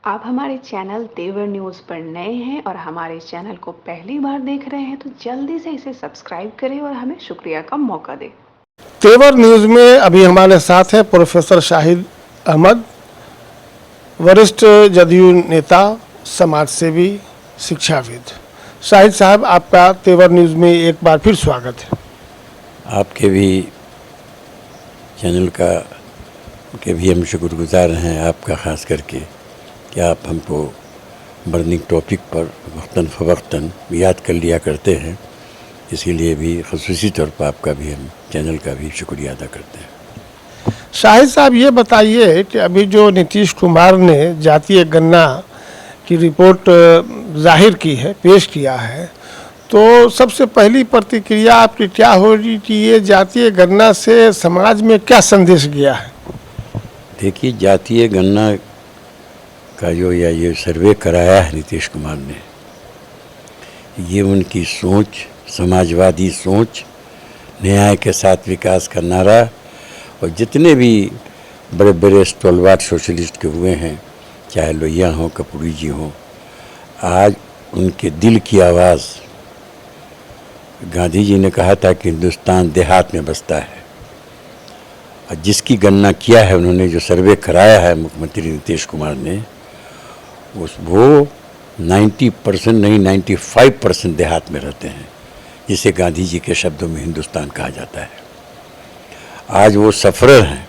आप हमारे चैनल तेवर न्यूज़ पर नए हैं और हमारे चैनल को पहली बार देख रहे हैं तो जल्दी से इसे सब्सक्राइब करें और हमें शुक्रिया का मौका दें। तेवर न्यूज़ में अभी हमारे साथ हैं प्रोफेसर शाहिद अहमद, वरिष्ठ जदयू नेता, समाजसेवी, शिक्षाविद। शाहिद साहब, आपका तेवर न्यूज़ में एक बार फिर स्वागत है। आपके भी चैनल के भी हम शुक्रगुजार हैं, आपका ख़ास करके कि आप हमको बर्निंग टॉपिक पर वक्तन फ़वक्तन याद कर लिया करते हैं। इसीलिए भी ख़ुसूसी तौर पर आपका भी हम चैनल का भी शुक्रिया अदा करते हैं। शाहिद साहब, ये बताइए कि अभी जो नीतीश कुमार ने जातीय गणना की रिपोर्ट जाहिर की है, पेश किया है, तो सबसे पहली प्रतिक्रिया आपकी क्या हो रही कि ये जातीय गणना से समाज में क्या संदेश गया है? देखिए, जातीय गणना का जो ये सर्वे कराया है नीतीश कुमार ने, ये उनकी सोच, समाजवादी सोच, न्याय के साथ विकास का नारा, और जितने भी बड़े बड़े स्टॉलवार्ट सोशलिस्ट के हुए हैं, चाहे लोहिया हों, कपूरी जी हों, आज उनके दिल की आवाज़। गांधी जी ने कहा था कि हिंदुस्तान देहात में बसता है, और जिसकी गणना किया है उन्होंने, जो सर्वे कराया है मुख्यमंत्री नीतीश कुमार ने, वो 90% नहीं 95% देहात में रहते हैं, जिसे गांधी जी के शब्दों में हिंदुस्तान कहा जाता है। आज वो सफ़रर हैं,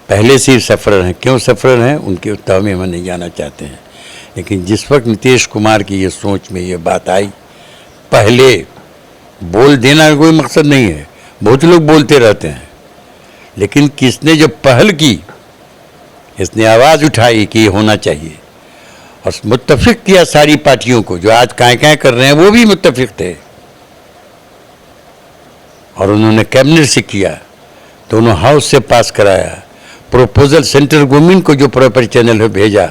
पहले से ही सफ़रर हैं। क्यों सफ़रर हैं, उनके उत्तर में हम नहीं जाना चाहते हैं, लेकिन जिस वक्त नीतीश कुमार की ये सोच में ये बात आई, पहले बोल देना कोई मकसद नहीं है, बहुत लोग बोलते रहते हैं, लेकिन किसने जब पहल की, इसने आवाज़ उठाई कि ये होना चाहिए, और मुत्तफिक किया सारी पार्टियों को। जो आज काय कर रहे हैं वो भी मुत्तफिक थे, और उन्होंने कैबिनेट से किया, दोनों हाउस से पास कराया, प्रपोजल सेंट्रल गवर्नमेंट को जो प्रॉपर चैनल में भेजा।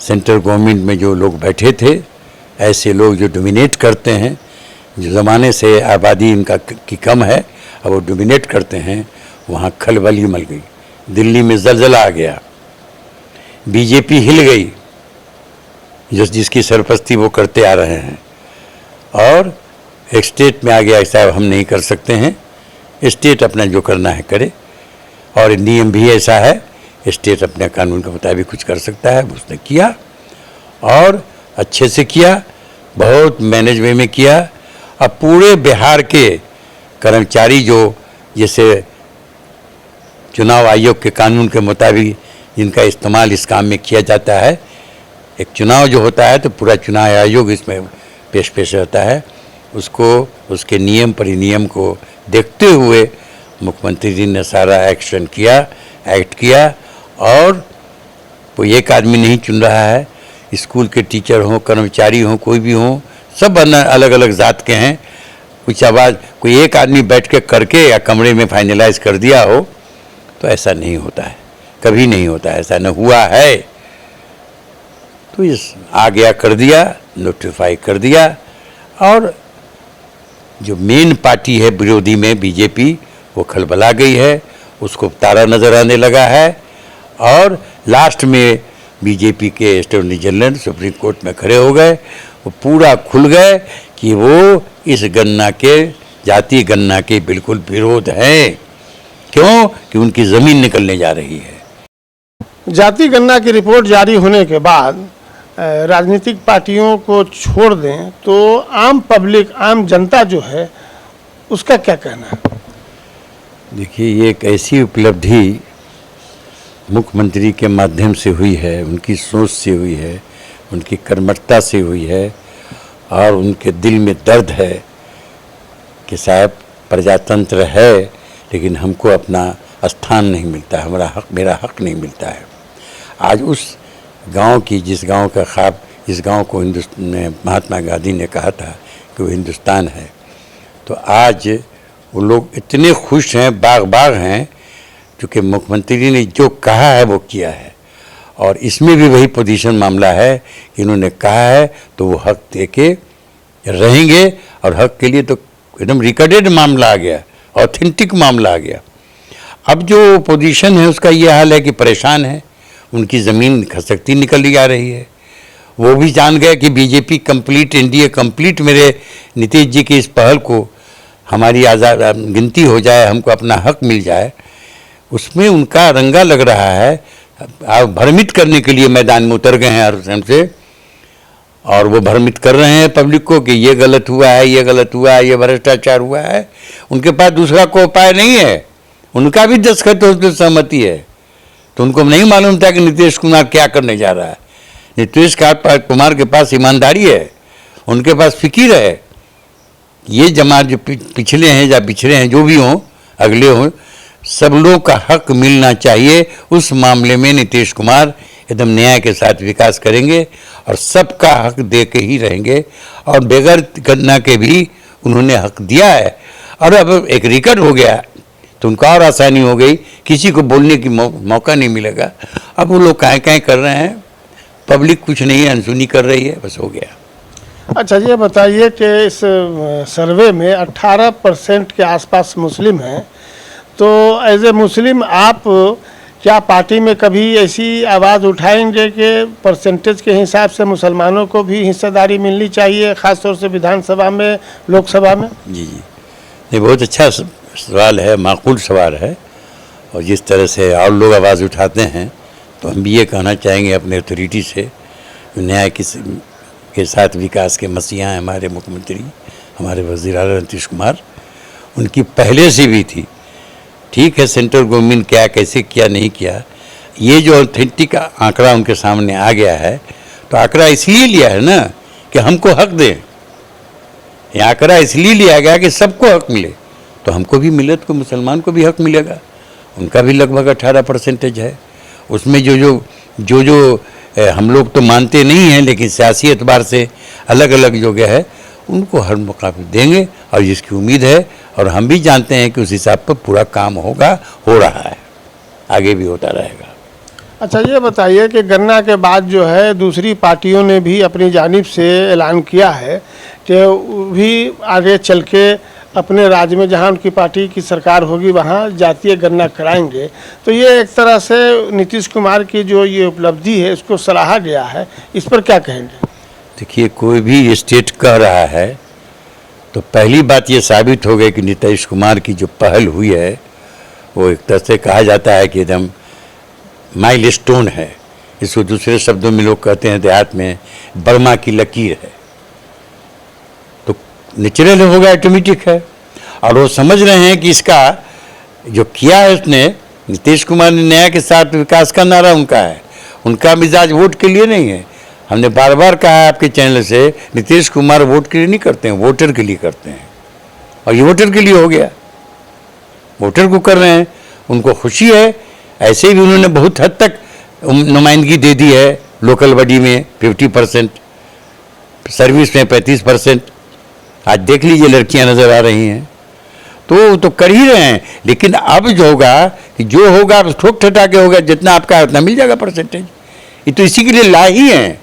सेंट्रल गवर्नमेंट में जो लोग बैठे थे, ऐसे लोग जो डोमिनेट करते हैं, जो ज़माने से आबादी इनका की कम है, अब वो डोमिनेट करते हैं, वहाँ खलबली मच गई। दिल्ली में ज़लज़ला आ गया, बीजेपी हिल गई, जिसकी सरपरस्ती वो करते आ रहे हैं, और एक स्टेट में आ गया, साहब हम नहीं कर सकते हैं, स्टेट अपना जो करना है करे, और नियम भी ऐसा है, स्टेट अपने कानून के मुताबिक कुछ कर सकता है। उसने किया, और अच्छे से किया, बहुत मैनेज वे में किया। अब पूरे बिहार के कर्मचारी जो, जैसे चुनाव आयोग के कानून के मुताबिक जिनका इस्तेमाल इस काम में किया जाता है, एक चुनाव जो होता है तो पूरा चुनाव आयोग इसमें पेश रहता है, उसको उसके नियम परिनियम को देखते हुए मुख्यमंत्री जी ने सारा एक्शन किया, एक्ट किया। और कोई एक आदमी नहीं चुन रहा है, स्कूल के टीचर हों, कर्मचारी हों, कोई भी हों, सब अलग अलग ज़ात के हैं। कुछ आवाज़ कोई एक आदमी बैठ के करके या कमरे में फाइनलाइज कर दिया हो, तो ऐसा नहीं होता है, कभी नहीं होता, ऐसा न हुआ है। तो इस आ गया, कर दिया, नोटिफाई कर दिया, और जो मेन पार्टी है विरोधी में बीजेपी, वो खलबला गई है, उसको तारा नज़र आने लगा है। और लास्ट में बीजेपी के अटॉर्नी जनरल सुप्रीम कोर्ट में खड़े हो गए, वो पूरा खुल गए कि वो इस गणना के, जातीय गणना के बिल्कुल विरोध हैं। क्यों? कि उनकी ज़मीन निकलने जा रही है। जाति गणना की रिपोर्ट जारी होने के बाद राजनीतिक पार्टियों को छोड़ दें तो आम पब्लिक, आम जनता जो है, उसका क्या कहना है? देखिए, ये एक ऐसी उपलब्धि मुख्यमंत्री के माध्यम से हुई है, उनकी सोच से हुई है, उनकी कर्मठता से हुई है, और उनके दिल में दर्द है कि साहब प्रजातंत्र है, लेकिन हमको अपना स्थान नहीं मिलता, हमारा हक, मेरा हक नहीं मिलता है। आज उस गांव की, जिस गांव का ख्वाब, जिस गांव को महात्मा गांधी ने कहा था कि वो हिंदुस्तान है, तो आज वो लोग इतने खुश हैं, बाग बाग हैं, क्योंकि मुख्यमंत्री ने जो कहा है वो किया है। और इसमें भी वही पोजीशन मामला है कि इन्होंने कहा है तो वो हक दे के रहेंगे, और हक के लिए तो एकदम रिकॉर्डेड मामला आ गया, ऑथेंटिक मामला आ गया। अब जो पोजीशन है उसका ये हाल है कि परेशान है, उनकी ज़मीन खसकती निकल आ रही है। वो भी जान गए कि बीजेपी कंप्लीट, एनडीए कंप्लीट मेरे नीतीश जी की इस पहल को हमारी आज़ाद गिनती हो जाए, हमको अपना हक मिल जाए, उसमें उनका रंगा लग रहा है। भ्रमित करने के लिए मैदान में उतर गए हैं हर समय से, और वो भ्रमित कर रहे हैं पब्लिक को कि ये गलत हुआ है, ये गलत हुआ है, ये भ्रष्टाचार हुआ है। उनके पास दूसरा कोई उपाय नहीं है, उनका भी दस्तखत उसमें सहमति है, तो उनको नहीं मालूम था कि नीतीश कुमार क्या करने जा रहा है। नीतीश कुमार के पास ईमानदारी है, उनके पास फिक्र है। ये जमात जो पिछले हैं या पिछड़े हैं, जो भी हों, अगले हों, सब लोगों का हक मिलना चाहिए। उस मामले में नीतीश कुमार एकदम न्याय के साथ विकास करेंगे और सबका हक दे के ही रहेंगे। और बगैर गणना के भी उन्होंने हक दिया है, और अब एक रिकॉर्ड हो गया तो उनका और आसानी हो गई, किसी को बोलने की मौका नहीं मिलेगा। अब वो लोग काहे कर रहे हैं, पब्लिक कुछ नहीं अनसुनी कर रही है, बस हो गया। अच्छा, ये बताइए कि इस सर्वे में 18% के आसपास मुस्लिम हैं, तो एज ए मुस्लिम आप क्या पार्टी में कभी ऐसी आवाज़ उठाएंगे कि परसेंटेज के हिसाब से मुसलमानों को भी हिस्सेदारी मिलनी चाहिए, ख़ासतौर से विधानसभा में, लोकसभा में? जी जी, ये बहुत अच्छा सवाल है, माकूल सवाल है। और जिस तरह से और लोग आवाज़ उठाते हैं, तो हम भी ये कहना चाहेंगे अपने अथॉरिटी से, न्याय के साथ विकास के मसीहा हैं हमारे मुख्यमंत्री, हमारे वज़ीर आला नीतीश कुमार। उनकी पहले से भी थी। ठीक है, सेंट्रल गवर्नमेंट क्या कैसे किया नहीं किया, ये जो ऑथेंटिक आंकड़ा उनके सामने आ गया है, तो आंकड़ा इसलिए लिया है ना कि हमको हक दें। ये आंकड़ा इसलिए लिया गया कि सबको हक मिले, तो हमको भी मिले, तो मुसलमान को भी हक मिलेगा। उनका भी लगभग 18% है। उसमें जो हम लोग तो मानते नहीं हैं, लेकिन सियासी एतबार से अलग अलग जो है उनको हर मौका पर देंगे, और जिसकी उम्मीद है, और हम भी जानते हैं कि उस हिसाब पर पूरा काम होगा, हो रहा है, आगे भी होता रहेगा। अच्छा, ये बताइए कि गन्ना के बाद जो है दूसरी पार्टियों ने भी अपनी जानिब से ऐलान किया है कि वो भी आगे चल के अपने राज्य में जहां उनकी पार्टी की सरकार होगी वहां जातीय गन्ना कराएंगे। तो ये एक तरह से नीतीश कुमार की जो ये उपलब्धि है इसको सराहा गया है, इस पर क्या कहेंगे? देखिए, कोई भी स्टेट कह रहा है तो पहली बात ये साबित हो गई कि नीतीश कुमार की जो पहल हुई है वो एक तरह से कहा जाता है कि एकदम माइलस्टोन है। इसको दूसरे शब्दों में लोग कहते हैं देहात में बर्मा की लकीर है। तो नेचुरल होगा, ऑटोमेटिक है। और वो समझ रहे हैं कि इसका जो किया है उसने, नीतीश कुमार ने न्याय के साथ विकास का नारा उनका है। उनका मिजाज वोट के लिए नहीं है। हमने बार बार कहा है आपके चैनल से, नीतीश कुमार वोट के लिए नहीं करते हैं, वोटर के लिए करते हैं। और ये वोटर के लिए हो गया, वोटर को कर रहे हैं, उनको खुशी है। ऐसे भी उन्होंने बहुत हद तक नुमाइंदगी दे दी है लोकल बॉडी में 50%, सर्विस में 35%। आज देख लीजिए लड़कियां नज़र आ रही हैं, तो कर ही रहे हैं। लेकिन अब जो होगा कि जो होगा ठोक ठटा के होगा, जितना आपका है उतना मिल जाएगा परसेंटेज। ये तो इसी के लिए ला ही हैं,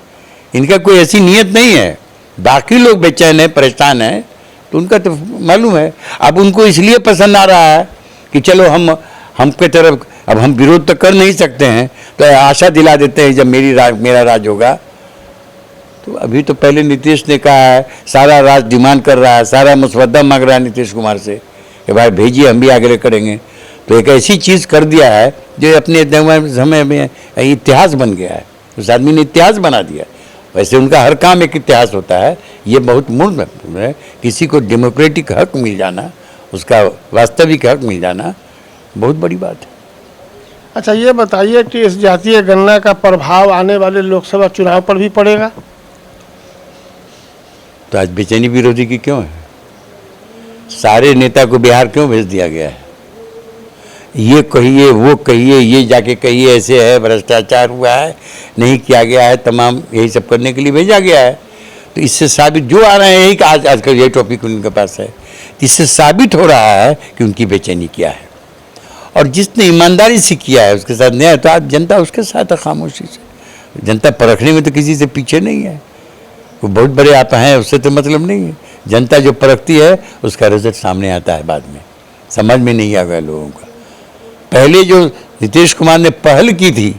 इनका कोई ऐसी नीयत नहीं है। बाकी लोग बेचैन हैं, परेशान हैं, तो उनका तो मालूम है। अब उनको इसलिए पसंद आ रहा है कि चलो हमके तरफ, अब हम विरोध तो कर नहीं सकते हैं, तो आशा दिला देते हैं जब मेरा राज होगा। तो अभी तो पहले नीतीश ने कहा है, सारा राज डिमांड कर रहा है, सारा मुसवदा मांग रहा है नीतीश कुमार से कि भाई भेजिए, हम भी आगे करेंगे। तो एक ऐसी चीज़ कर दिया है जो अपने समय में इतिहास बन गया है। उस आदमी ने इतिहास बना दिया। वैसे उनका हर काम एक इतिहास होता है। ये बहुत मूल है। किसी को डेमोक्रेटिक हक मिल जाना, उसका वास्तविक हक मिल जाना बहुत बड़ी बात है। अच्छा, ये बताइए कि इस जातीय गणना का प्रभाव आने वाले लोकसभा चुनाव पर भी पड़ेगा? तो आज बेचैनी विरोधी की क्यों है? सारे नेता को बिहार क्यों भेज दिया गया है? ये कहिए, वो कहिए, ये जाके कहिए ऐसे है, भ्रष्टाचार हुआ है, नहीं किया गया है, तमाम यही सब करने के लिए भेजा गया है। तो इससे साबित जो आ रहे हैं यही कि आजकल ये टॉपिक उनके पास है, इससे साबित हो रहा है कि उनकी बेचैनी क्या है। और जिसने ईमानदारी से किया है उसके साथ न्याय, तो आज जनता उसके साथ है खामोशी से। जनता परखने में तो किसी से पीछे नहीं है। वो बहुत बड़े आप हैं उससे तो मतलब नहीं है। जनता जो परखती है उसका रिजल्ट सामने आता है बाद में, समझ में नहीं आ गया लोगों का। पहले जो नीतीश कुमार ने पहल की थी,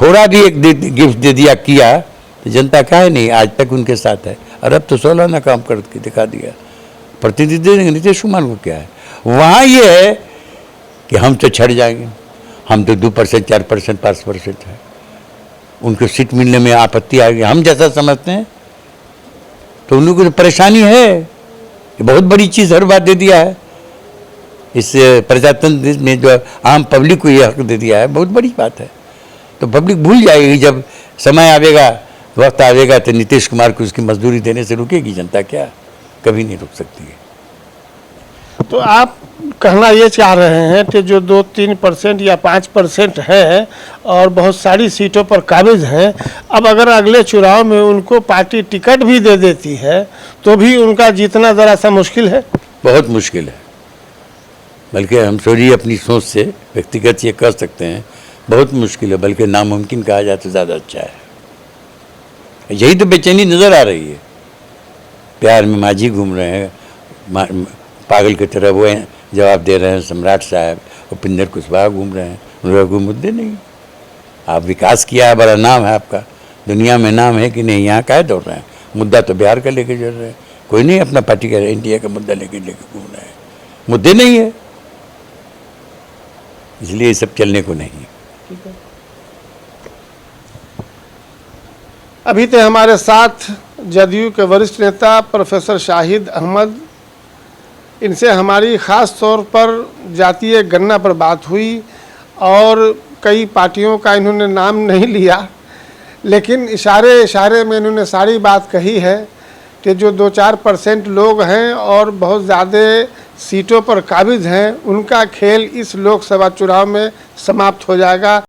थोड़ा भी एक गिफ्ट दे दिया किया तो जनता काहे नहीं आज तक उनके साथ है। और अब तो 16 ना काम करके दिखा दिया। प्रतिनिधि नीतीश कुमार को क्या है, वहाँ ये है कि हम तो छड़ जाएंगे, हम तो 2%, 4%, 5% है, उनको सीट मिलने में आपत्ति आ गई, हम जैसा समझते हैं तो उन लोगों को तो परेशानी है। ये बहुत बड़ी चीज़ हर बात दे दिया है, इस प्रजातंत्र में जो आम पब्लिक को ये हक दे दिया है, बहुत बड़ी बात है। तो पब्लिक भूल जाएगी, जब समय आवेगा, वक्त आवेगा तो नीतीश कुमार को उसकी मजदूरी देने से रुकेगी जनता क्या? कभी नहीं रुक सकती है। तो आप कहना ये चाह रहे हैं कि जो 2-3% या 5% है और बहुत सारी सीटों पर काबिज हैं, अब अगर अगले चुनाव में उनको पार्टी टिकट भी दे देती है तो भी उनका जीतना ज़रा सा मुश्किल है? बहुत मुश्किल है, बल्कि हम थोड़ी अपनी सोच से व्यक्तिगत ये कर सकते हैं, बहुत मुश्किल है, बल्कि नामुमकिन कहा जाए तो ज़्यादा अच्छा है। यही तो बेचैनी नज़र आ रही है। प्यार में माझी घूम रहे हैं, पागल की तरह वो जवाब दे रहे हैं सम्राट साहब, उपिंदर कुशवाहा घूम रहे हैं, उनका कोई मुद्दे नहीं। आप विकास किया है, बड़ा नाम है आपका, दुनिया में नाम है कि नहीं, यहाँ काहे दौड़ रहे हैं? मुद्दा तो बिहार का लेके चल रहे हैं, कोई नहीं अपना पार्टी का इंडिया का मुद्दा लेके घूम रहे हैं, मुद्दे नहीं है, इसलिए ये सब चलने को नहीं है। अभी तो हमारे साथ जदयू के वरिष्ठ नेता प्रोफेसर शाहिद अहमद, इनसे हमारी ख़ास तौर पर जातीय गणना पर बात हुई और कई पार्टियों का इन्होंने नाम नहीं लिया, लेकिन इशारे इशारे में इन्होंने सारी बात कही है कि जो 2-4% लोग हैं और बहुत ज़्यादा सीटों पर काबिज हैं, उनका खेल इस लोकसभा चुनाव में समाप्त हो जाएगा।